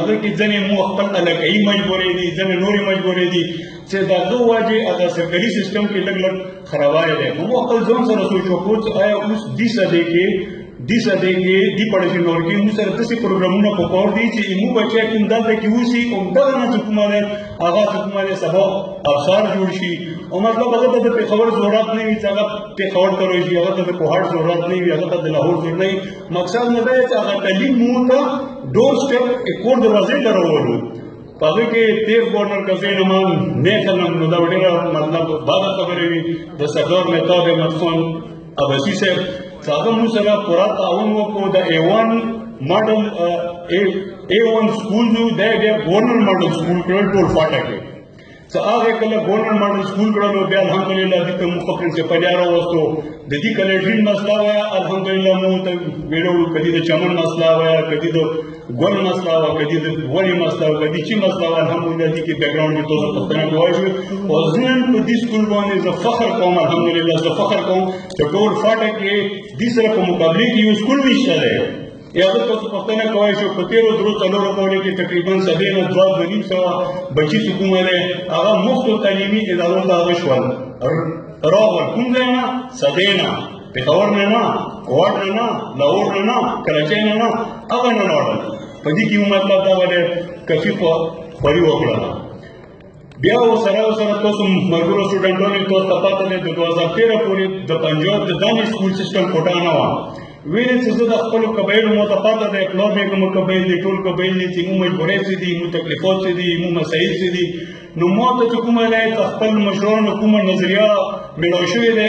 هغه کې ځنې مو خپل علاقایي مجبورې دي ځنې نورې مجبورې دي چې د هغه وجې هغه سرکاري سیستم کې لږ لږ خرابوالی دی نو مو خپل ځان سره سوچ وکړو چې آیا اوس دې صدۍ کې دې پړوسي نور کې موږ سره داسې پروګرامونه پکار دي چې زموږ بچی کوم دلته کې اوسي همدغه نه چې کومه دی هغه چې کومه دی سبا افسر جوړ شي او مطلب هغه ته د پېښور ضرورت نه وي چې هغه پېښور ته راشي هغه ته د کوهاټ ضرورت نه وي هغه ته د لاهور ضرورت نه وي مقصد نه دی چې هغه تعلیم موږ ته ډور سټپ کور دروازې ته راولو په هغه کې تیر ګورنر کزینمان نه کلم نو دا ډېره مطلب باده خبرې وي د سردار مهتاب مدفون عباسي صاحب هغه موږ سره پوره تعاون وکړو د A1 ماډل A1 سکول نو دی بیا ګورنر ماډل سکول کړل ټول فاټک کې چې هغه کله ګورنر ماډل سکول کړل نو بیا الحمدلله دې ته موږ پرنسپل یې راوستو د دې کلیډرین مسله وایه الحمدلله موږ ته ویلو کدي د چمن مسله وایه کدي د ګل مسله وایه کدي د ونې مسله وایه کدي چې مسله وایه الحمدلله دې کې بیکګراوند کې تاسو پښتنه کوی شو او ځین په دې سکول باندې زه فخر کوم الحمدلله زه فخر کوم چې ټول فاټک کې دې سره په مقابله کې یو سکول نشته دی یا زه تاسو پښتنه کوی شو په تیرو درو څلورو کالو کې تقریبا 2.5 بچي چې کومه دی هغه مفتو تعلیمي ادارو ته هغه شول راغل کوم ځای نه سدې نه پېښور نه نه کوهاټ نه نه لاهور نه نه کراچۍ نه نه هغه نه راغلل په دې کې مطلب دا ډېر کفي خوري وکړه بیا سره تاسو ملګرو سټوډنټانو تاسو ته پته ده د 2013 پورې د پنجاب د دانې سکول سیستم کوټه نه وه ویل چې زه د خپلو قبایلو مو ته پته ده پلار مې کوم قبایل دي ټول قبایل دي چې مو مجبورۍ څه دي مو تکلیفات څه دي مو مسایل څه دي نو ما ته چې کومه دی خپل مشرانو کومه نظریه میلاو شوې ده